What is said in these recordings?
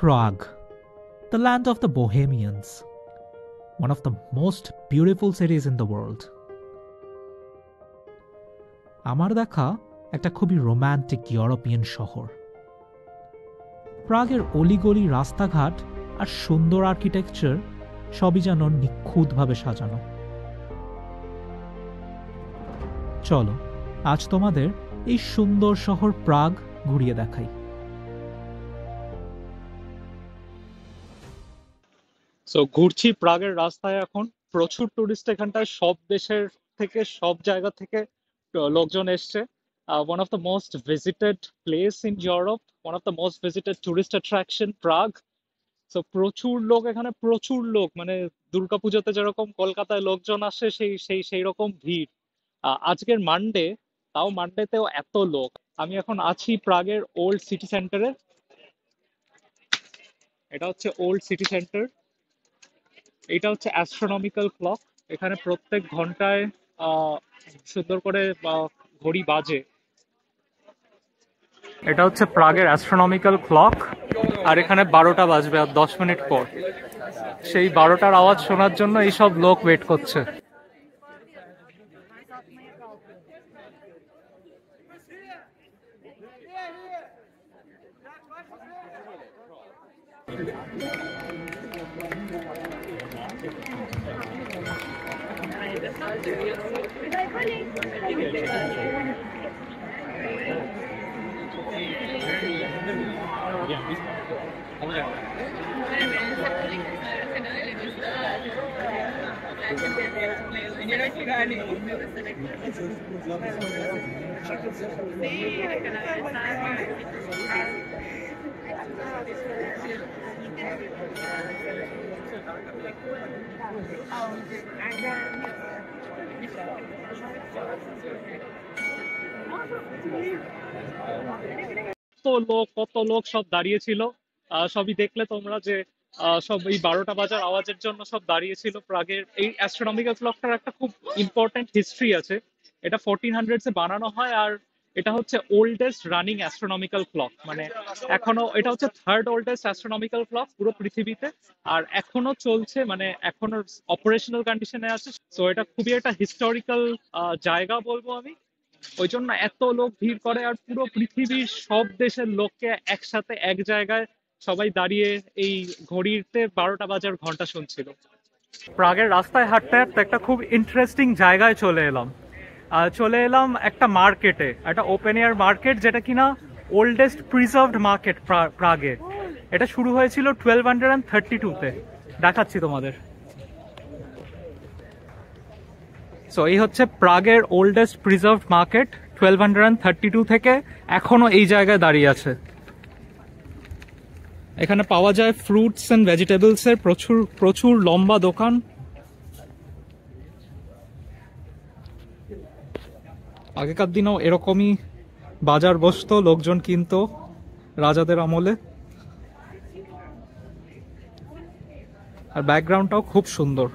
Prague, the land of the Bohemians, one of the most beautiful cities in the world. আমার দেখা একটা খুবই romantic European শহর। প্রাগের অলিগলি, রাস্তাঘাট আর সুন্দর আর্কিটেকচার সবই যেন নিখুঁতভাবে সাজানো। চলো আজ তোমাদের এই সুন্দর শহর প্রাগ ঘুরিয়ে দেখাই। সো ঘুরছি প্রাগের রাস্তায়। এখন প্রচুর টুরিস্ট এখানটায়, সব দেশের থেকে, সব জায়গা থেকে লোকজন এসছে। One of the most visited place in Europe, one of the most visited tourist attraction Prague. So প্রচুর লোক এখানে, প্রচুর লোক, মানে দুর্গাপুজোতে যেরকম কলকাতায় লোকজন আসে সেই রকম ভিড়। আজকের মানডে, তাও মানডেতেও এত লোক। আমি এখন আছি প্রাগের ওল্ড সিটি সেন্টারে। এটা হচ্ছে ওল্ড সিটি সেন্টার। এটা হচ্ছে অ্যাস্ট্রোনমিক্যাল ক্লক। এখানে প্রত্যেক ঘন্টায় সুন্দর করে ঘড়ি বাজে। এটা হচ্ছে প্রাগের অ্যাস্ট্রোনমিক্যাল ক্লক। আর এখানে 12টা বাজবে আর 10 মিনিট পর। সেই 12টার আওয়াজ শোনার জন্য এইসব লোক ওয়েট করছে। কত লোক সব দাঁড়িয়েছিল, সবই দেখলে তোমরা যে সব এই 12টা বাজার আওয়াজের জন্য সব দাঁড়িয়েছিল। প্রাগের এই অ্যাস্ট্রোনমিক্যাল ক্লকটার একটা খুব ইম্পর্টেন্ট হিস্ট্রি আছে। এটা 1400s বানানো হয়, আর এটা হচ্ছে ওল্ডেস্ট রানিং অ্যাস্ট্রোনমিক্যাল ক্লক। মানে এখনো এটা হচ্ছে থার্ড ওল্ডেস্ট অ্যাস্ট্রোনমিক্যাল ক্লক পুরো পৃথিবীতে, আর এখনো চলছে, মানে এখনো অপারেশনাল কন্ডিশনে আছে। সো এটা খুবই একটা হিস্টোরিক্যাল জায়গা বলবো আমি। ওই জন্য এত লোক ভিড় করে, আর পুরো পৃথিবীর সব দেশের লোককে একসাথে এক জায়গায় সবাই দাঁড়িয়ে এই ঘড়িতে 12টা বাজার ঘন্টা শুনছিল। প্রাগের রাস্তায় হাঁটতে হাঁটতে একটা খুব ইন্টারেস্টিং জায়গায় চলে এলাম একটা মার্কেটে, একটা ওপেন এয়ার মার্কেট, যেটা কিনা ওল্ডেস্ট প্রিজার্ভড মার্কেট প্রাগে। এটা শুরু হয়েছিল 1232-তে। দেখাচ্ছি তোমাদের। সো এই হচ্ছে প্রাগের ওল্ডেস্ট প্রিজার্ভড মার্কেট। 1232 থেকে এখনো এই জায়গায় দাঁড়িয়ে আছে। এখানে পাওয়া যায় ফ্রুটস এন্ড ভেজিটেবলস এর প্রচুর লম্বা দোকান। আগেকার দিনেও এরকমই বাজার বসতো, লোকজন কিনতো রাজাদের আমলে। আর ব্যাকগ্রাউন্ডটাও খুব সুন্দর।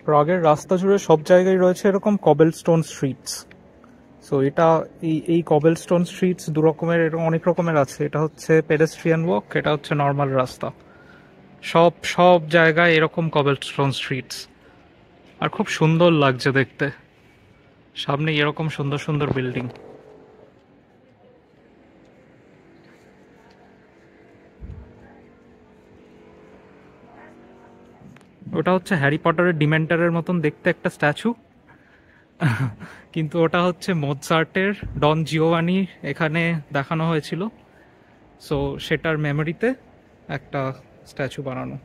প্রাগের রাস্তা জুড়ে সব জায়গায় রয়েছে এরকম কবেলস্টোন স্ট্রিটস। সো এটা এই কবেলস্টোন স্ট্রিটস দু রকমের, অনেক রকমের আছে। এটা হচ্ছে পেডেস্ট্রিয়ান ওয়াক, এটা হচ্ছে নর্মাল রাস্তা। সব জায়গায় এরকম কবেলস্টোন স্ট্রিটস, আর খুব সুন্দর লাগছে দেখতে। সামনে এরকম সুন্দর সুন্দর বিল্ডিং। ওটা হচ্ছে হ্যারি পটারের ডিমেন্টারের মতন দেখতে একটা স্ট্যাচু, কিন্তু ওটা হচ্ছে মোৎসার্টের ডন জিওভানি এখানে দেখানো হয়েছিল। সো সেটার মেমোরিতে একটা স্ট্যাচু বানানো।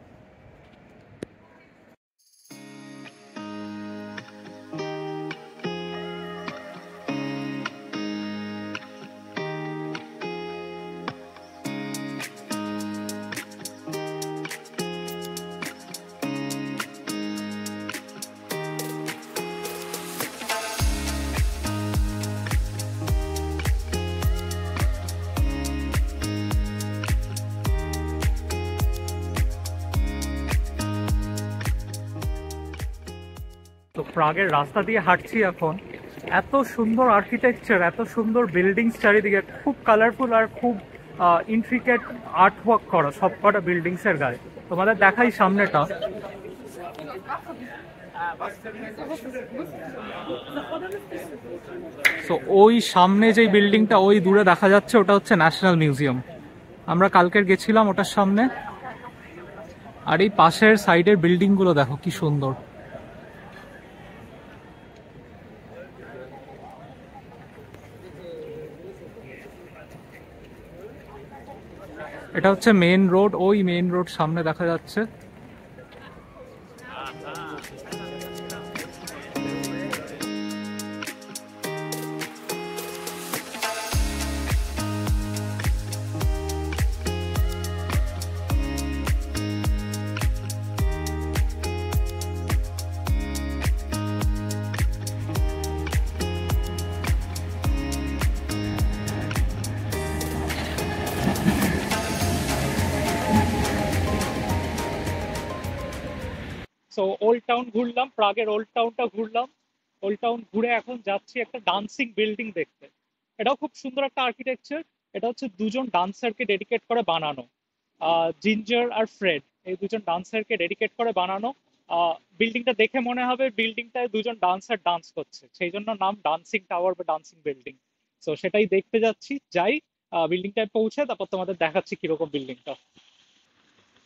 তো প্রাগের রাস্তা দিয়ে হাঁটছি এখন। এত সুন্দর আর্কিটেকচার, এত সুন্দর বিল্ডিংস চারিদিকে, খুব কালারফুল আর খুব ইন্ট্রিকেট আর্ট ওয়ার্ক করা সব কটা বিল্ডিংস এর গায়ে। তোমাদের দেখাই সামনেটা। তো ওই সামনে যে বিল্ডিংটা ওই দূরে দেখা যাচ্ছে ওটা হচ্ছে ন্যাশনাল মিউজিয়াম। আমরা কালকের গেছিলাম ওটার সামনে। আর এই পাশের সাইডের বিল্ডিং গুলো দেখো কি সুন্দর। এটা হচ্ছে মেইন রোড, ওই মেইন রোড সামনে দেখা যাচ্ছে। সো ওল্ড টাউন ঘুরলাম, প্রাগের ওল্ড টাউনটা ঘুরলাম। ওল্ড টাউন ঘুরে এখন যাচ্ছি একটা ডান্সিং বিল্ডিং দেখতে। এটাও খুব সুন্দর একটা আর্কিটেকচার। এটা হচ্ছে দুজন ডান্সারকে ডেডিকেট করে বানানো, জিঞ্জার আর ফ্রেড, এই দুজন ডান্সারকে ডেডিকেট করে বানানো। বিল্ডিংটা দেখে মনে হবে বিল্ডিংটায় দুজন ডান্সার ডান্স করছে, সেই জন্য নাম ডান্সিং টাওয়ার বা ডান্সিং বিল্ডিং। তো সেটাই দেখতে যাচ্ছি, যাই বিল্ডিংটায় পৌঁছে তারপর তোমাদের দেখাচ্ছি কিরকম বিল্ডিংটা।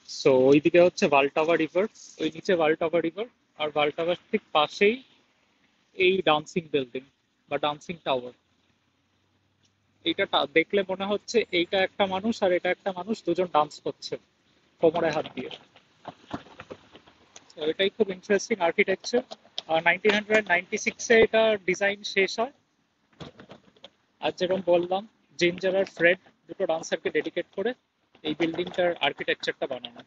সো ওইদিকে হচ্ছে ভালটাভা রিভার, ওই নিচে ভালটাভা রিভার, আর ভালটাভার ঠিক পাশেই এই ডান্সিং বিল্ডিং বা ডান্সিং টাওয়ার। এইটা দেখলে মনে হচ্ছে এইটা একটা মানুষ আর এটা একটা মানুষ, দুজন ডান্স করছে কোমরে হাত দিয়ে। তো এটাই খুব ইন্টারেস্টিং আর্কিটেকচার। 1996-এ এটা ডিজাইন শেষ হয়। আর যেরকম বললাম, জিঞ্জার আর ফ্রেড দুটো ডান্সারকে ডেডিকেট করে এই বিল্ডিংটার আর্কিটেকচারটা বানানো।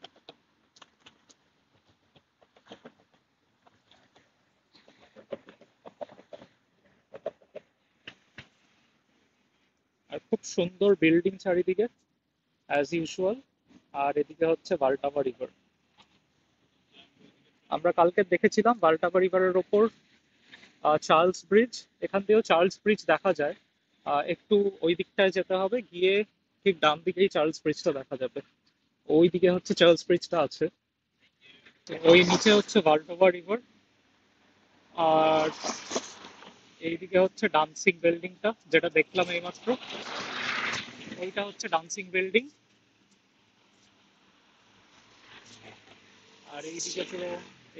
আর খুব সুন্দর বিল্ডিং চারিদিকে অ্যাজ ইউজুয়াল। আর এদিকে হচ্ছে ভালটাভা রিভার। আমরা কালকে দেখেছিলাম ভালটাভা রিভারের ওপর চার্লস ব্রিজ। এখান দিয়েও চার্লস ব্রিজ দেখা যায়। একটু ওই দিকটায় যেতে হবে, গিয়ে ঠিক ডান দিকেই চার্লস ব্রিজটা দেখা যাবে। ওই দিকে হচ্ছে চার্লস ব্রিজটা আছে। তো ওই নিচে হচ্ছে ভালটাভা রিভার। আর এইদিকে হচ্ছে ডান্সিং বিল্ডিংটা যেটা দেখলাম এইমাত্র, ওইটা হচ্ছে ডান্সিং বিল্ডিং। আর এইদিকে তো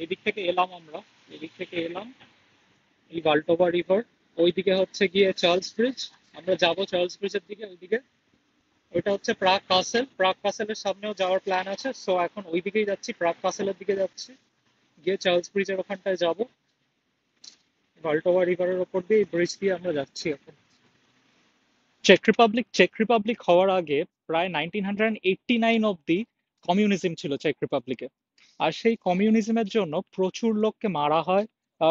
এইদিক থেকে এলাম আমরা, এদিক থেকে এলাম এই ভালটোভা রিভার। ওইদিকে হচ্ছে গিয়ে চার্লস ব্রিজ। আমরা যাব চার্লস ব্রিজের দিকে, ওইদিকে। ওইটা হচ্ছে প্রাগ কাসেল, প্রাগ কাসেলের সামনেও যাওয়ার প্ল্যান আছে। সো এখন ওই দিকেই যাচ্ছি, প্রাগ কাসেলের দিকে যাচ্ছি, গিয়ে চার্লস ব্রিজের ওখানটায় যাব। ভালটোভা রিভারের ওপর দিয়ে এই ব্রিজ দিয়ে আমরা যাচ্ছি এখন। চেক রিপাবলিক হওয়ার আগে প্রায় 1989 অব্দি কমিউনিজম ছিল চেক রিপাবলিকে। আর সেই কমিউনিজমের জন্য প্রচুর লোককে মারা হয়,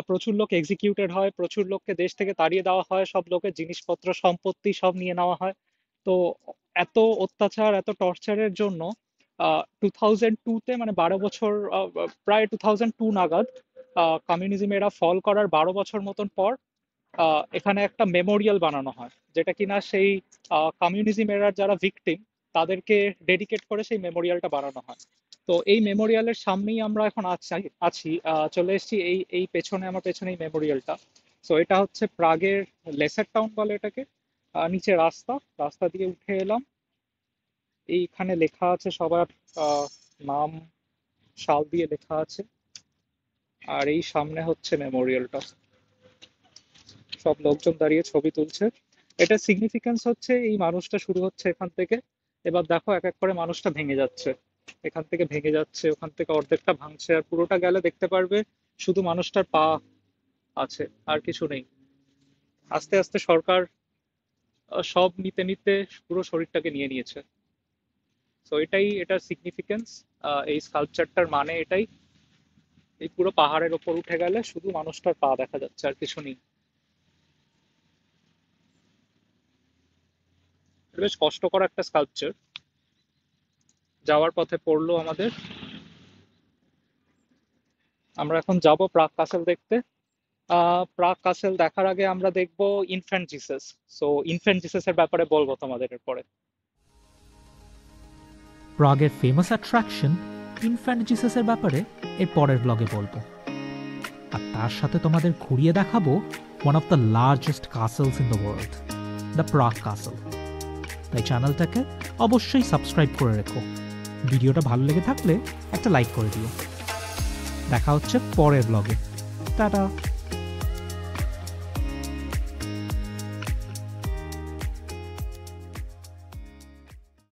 প্রচুর লোক এক্সিকিউটেড হয়, প্রচুর লোককে দেশ থেকে তাড়িয়ে দেওয়া হয়, সব লোকের জিনিসপত্র সম্পত্তি সব নিয়ে নেওয়া হয়। তো এত অত্যাচার, এত টর্চারের জন্য 2002-তে, মানে 12 বছর, প্রায় 2002 নাগাদ, কমিউনিজম এরা ফল করার 12 বছর মতন পর এখানে একটা মেমোরিয়াল বানানো হয়, যেটা কিনা সেই কমিউনিজম এরার যারা ভিকটিম তাদেরকে ডেডিকেট করে সেই মেমোরিয়ালটা বানানো হয়। তো এই মেমোরিয়ালের সামনেই আমরা এখন আছি। চলে এসেছি এই এই পেছনে, আমার পেছনে এই মেমোরিয়ালটা। তো এটা হচ্ছে প্রাগের লেসার টাউন বলে এটাকে। নিচে রাস্তা, রাস্তা দিয়ে উঠে এলাম। এইখানে লেখা আছে সবার নাম, সাল দিয়ে লেখা আছে। আর এই সামনে হচ্ছে মেমোরিয়ালটা, সব লোকজন দাঁড়িয়ে ছবি তুলছে। এটা সিগনিফিকেন্স হচ্ছে এই মানুষটা শুরু হচ্ছে এখান থেকে। এবার দেখো এক এক করে মানুষটা ভেঙে যাচ্ছে, এখান থেকে ভেঙে যাচ্ছে, ওখান থেকে অর্ধেকটা ভাঙছে, আর পুরোটা গেলে দেখতে পারবে শুধু মানুষটার পা আছে, আর কিছু নেই। আস্তে আস্তে সরকার সব নিতে নিতে পুরো শরীরটাকে নিয়ে নিয়েছে। তো এটাই এটার সিগনিফিকেন্স। এই স্কাল্পচারটার মানে এটাই, এই পুরো পাহাড়ের ওপর উঠে গেলে শুধু মানুষটার পা দেখা যাচ্ছে, আর কিছু নেই। এটা বেশ কষ্টকর একটা স্কাল্পচার, যাওয়ার পথে পড়লো আমাদের। আমরা এখন যাব প্রাগ কাসেল দেখতে। প্রাগ কাসেল দেখার আগে আমরা দেখবো ইনফ্যান্ট জিসাস। সো ইনফ্যান্ট জিসাসের ব্যাপারে বলবো তোমাদের এরপরে। প্রাগের ফেমাস অ্যাট্রাকশন ইনফ্যান্ট জিসাসের ব্যাপারে এর পরের ব্লগে বলবো। আর তার সাথে তোমাদের ঘুরিয়ে দেখাবো one of the largest castles in the world, the Prague castle. তাই চ্যানেলটাকে অবশ্যই সাবস্ক্রাইব করে রেখো। ভিডিওটা ভালো লেগে থাকলে একটা লাইক করে দিও। দেখা হচ্ছে পরের ব্লগে। টাটা।